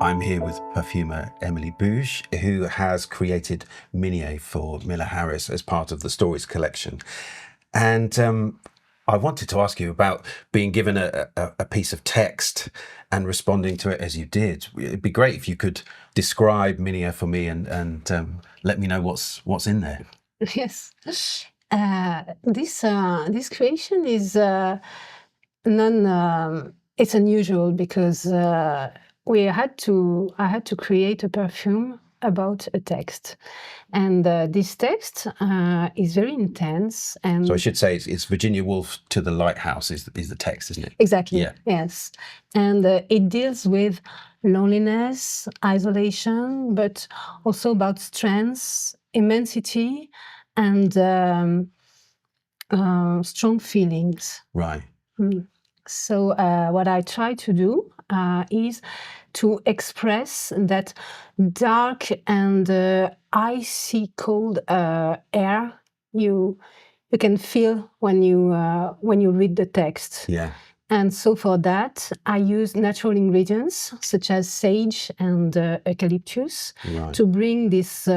I'm here with perfumer Emilie Bouge, who has created Mìneir for Miller Harris as part of the Stories collection. And I wanted to ask you about being given a piece of text and responding to it as you did. It'd be great if you could describe Mìneir for me and let me know what's in there. Yes. This creation is it's unusual because I had to create a perfume about a text, and this text is very intense. And so I should say it's Virginia Woolf to the Lighthouse is the text, isn't it? Exactly. Yeah. Yes, and it deals with loneliness, isolation, but also about strength, immensity, and strong feelings. Right. So what I try to do is to express that dark and icy cold air you can feel when you read the text. Yeah. And so for that, I use natural ingredients such as sage and eucalyptus to bring this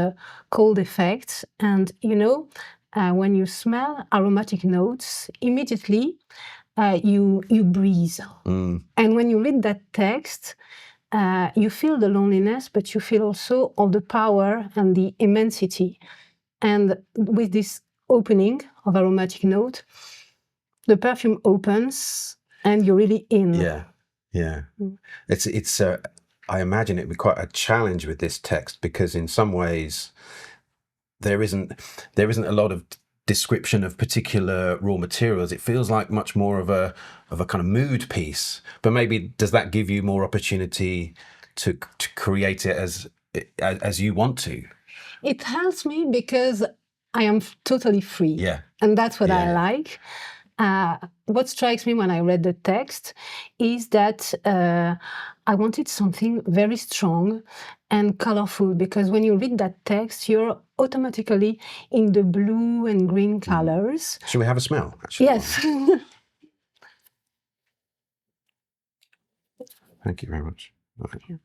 cold effect. And when you smell aromatic notes, immediately you breathe. And when you read that text, you feel the loneliness, but you feel also all the power and the immensity. And with this opening of aromatic note, the perfume opens and you're really in. Yeah, yeah. It's I imagine it'd be quite a challenge with this text because in some ways there isn't a lot of description of particular raw materials. It feels like much more of a kind of mood piece. But maybe does that give you more opportunity to create it as you want to? It helps me because I am totally free. Yeah. And that's what I like. What strikes me when I read the text is that I wanted something very strong and colorful, because when you read that text, you're automatically in the blue and green colors. Should we have a smell, actually? Yes. Thank you very much. Okay.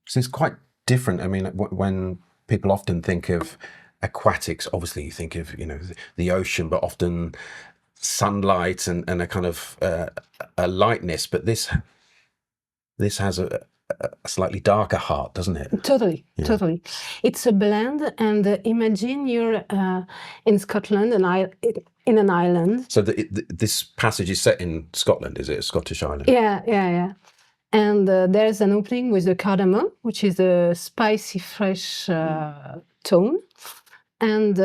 So it's quite different. I mean, when people often think of aquatics, obviously you think of the ocean, but often sunlight and a kind of a lightness. But this has a slightly darker heart, doesn't it? Totally. It's a blend, and imagine you're in Scotland, in an island. So this passage is set in Scotland, is it? A Scottish island? Yeah. And there's an opening with the cardamom, which is a spicy, fresh tone. And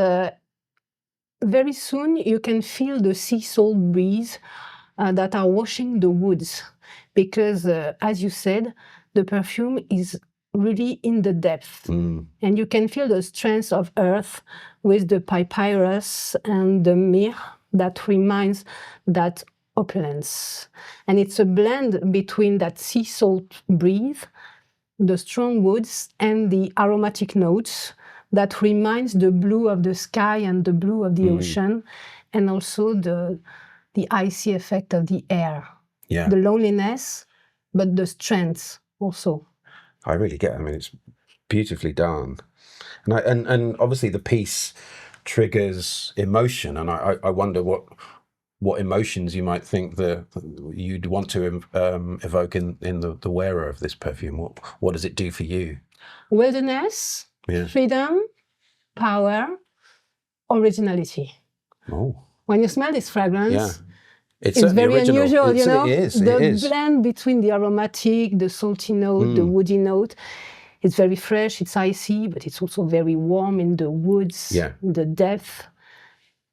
very soon you can feel the sea salt breeze that are washing the woods. Because, as you said, the perfume is really in the depth. And you can feel the strength of earth with the papyrus and the myrrh that reminds that opulence. And it's a blend between that sea salt breeze, the strong woods, and the aromatic notes that reminds the blue of the sky and the blue of the ocean, and also the icy effect of the air. Yeah. The loneliness, but the strength also. I really get it. I mean, it's beautifully done. And obviously the piece triggers emotion, and I wonder what emotions you might think you'd want to evoke in the wearer of this perfume. What does it do for you? Wilderness, freedom, power, originality. Oh. When you smell this fragrance, it's very original. unusual, It is. The blend between the aromatic, the salty note, the woody note. It's very fresh, it's icy, but it's also very warm in the woods, the depth.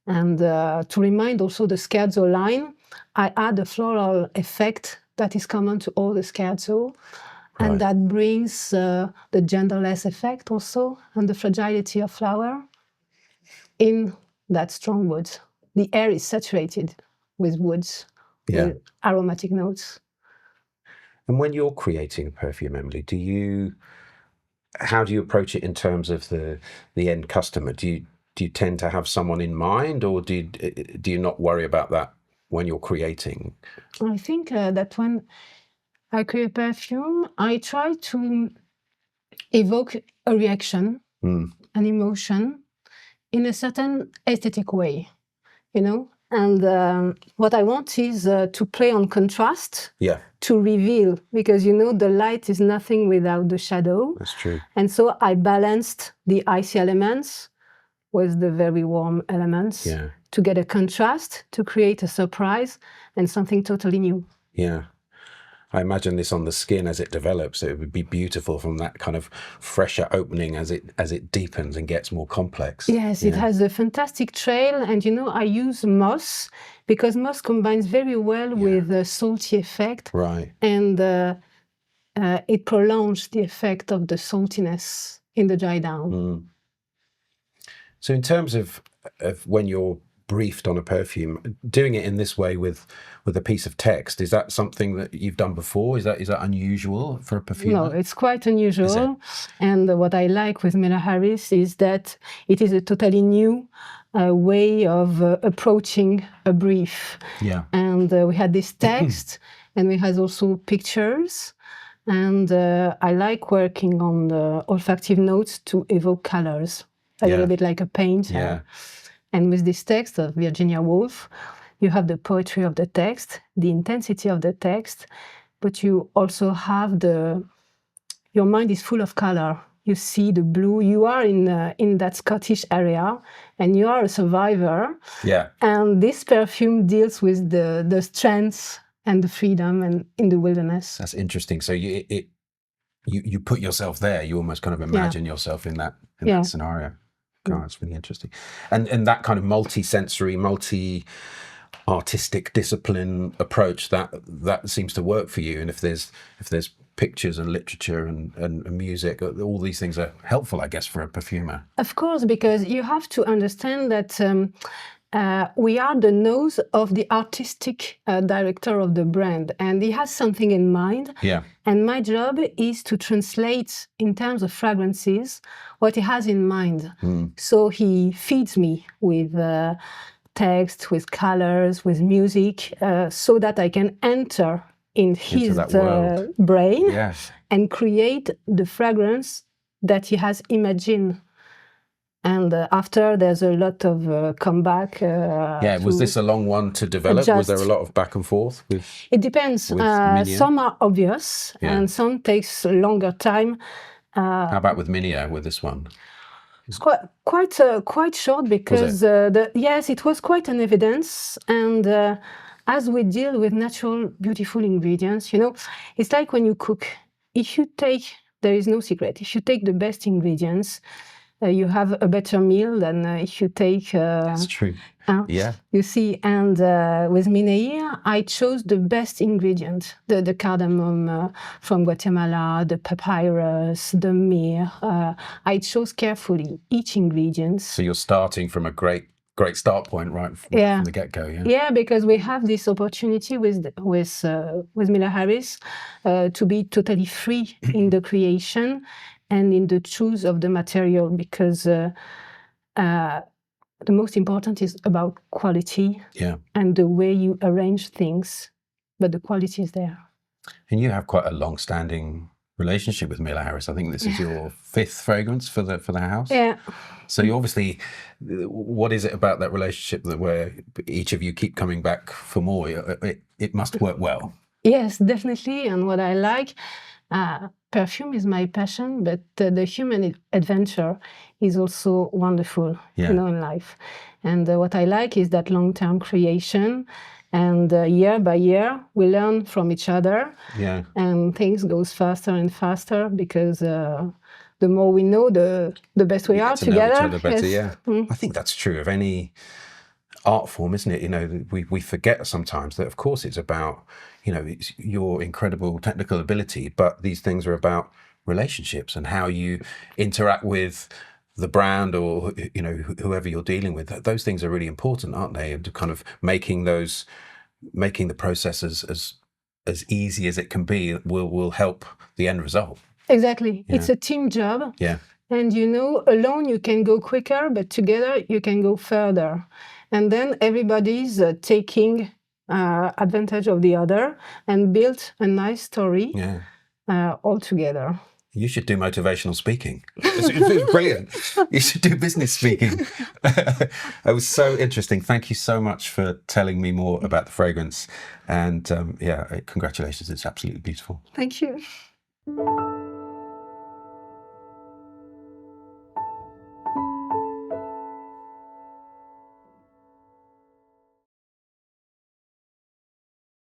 And to remind also the scherzo line, I add a floral effect that is common to all the scherzo. Right. And that brings the genderless effect also, and the fragility of flower in that strong wood. The air is saturated with woods, with aromatic notes. And when you're creating a perfume, Emilie, how do you approach it in terms of the end customer? Do do you tend to have someone in mind, or do you not worry about that when you're creating? I think that when I create perfume, I try to evoke a reaction, an emotion, in a certain aesthetic way, you know? And what I want is to play on contrast, to reveal, because, you know, the light is nothing without the shadow. That's true. And so I balanced the icy elements with the very warm elements to get a contrast, to create a surprise and something totally new. Yeah. I imagine this on the skin as it develops. It would be beautiful from that kind of fresher opening as it deepens and gets more complex. Yes, it has a fantastic trail, and you know, I use moss because moss combines very well with the salty effect, right? And it prolongs the effect of the saltiness in the dry down. So, in terms of when you're briefed on a perfume, doing it in this way with a piece of text, is that something that you've done before? Is that unusual for a perfumer? No, it's quite unusual. And what I like with Mìneir is that it is a totally new way of approaching a brief. Yeah. And we had this text, and we had also pictures. And I like working on the olfactive notes to evoke colors, a little bit like a paint. Yeah. And with this text of Virginia Woolf, you have the poetry of the text, the intensity of the text, but you also have your mind is full of color. You see the blue. You are in that Scottish area, and you are a survivor. Yeah. And this perfume deals with the strength and the freedom and in the wilderness. That's interesting. So you put yourself there. You almost kind of imagine yourself in that scenario. God, it's really interesting. And that kind of multi-sensory, multi-artistic discipline approach, that seems to work for you. And if there's pictures and literature and music, all these things are helpful, I guess, for a perfumer. Of course, because you have to understand that we are the nose of the artistic director of the brand, and he has something in mind. Yeah. And my job is to translate, in terms of fragrances, what he has in mind. So he feeds me with text, with colors, with music, so that I can enter in his brain and create the fragrance that he has imagined. And after, there's a lot of comeback. Was this a long one to develop? Was there a lot of back and forth? It depends. Some are obvious, and some takes a longer time. How about with Mìneir, with this one? It's quite short because it was quite an evidence. And as we deal with natural, beautiful ingredients, you know, it's like when you cook. There is no secret. If you take the best ingredients, you have a better meal than if you take... That's true. You see, and with Mìneir, I chose the best ingredient, the cardamom from Guatemala, the papyrus, the myrrh. I chose carefully each ingredient. So you're starting from a great start point, right, from the get-go, Yeah, because we have this opportunity with Mìneir to be totally free in the creation and in the choose of the material, because the most important is about quality and the way you arrange things, but the quality is there. And you have quite a long-standing relationship with Mìneir. I think this is your 5th fragrance for the house. Yeah. So you obviously, what is it about that relationship where each of you keep coming back for more? It must work well. Yes, definitely. And what I like, perfume is my passion, but the human adventure is also wonderful, you know, in life. And what I like is that long-term creation. And year by year, we learn from each other. Yeah. And things goes faster and faster because the more we know, the best we are together. Know each other better, I think that's true of any art form, isn't it? You know, we forget sometimes that, of course, it's about, you know, it's your incredible technical ability, but these things are about relationships and how you interact with the brand or, you know, whoever you're dealing with. Those things are really important, aren't they? And kind of making the process as easy as it can be will help the end result. Exactly. It's a team job. Yeah. And you know, alone you can go quicker, but together you can go further. And then everybody's taking advantage of the other and build a nice story all together. You should do motivational speaking. It's brilliant. You should do business speaking. It was so interesting. Thank you so much for telling me more about the fragrance. And congratulations. It's absolutely beautiful. Thank you.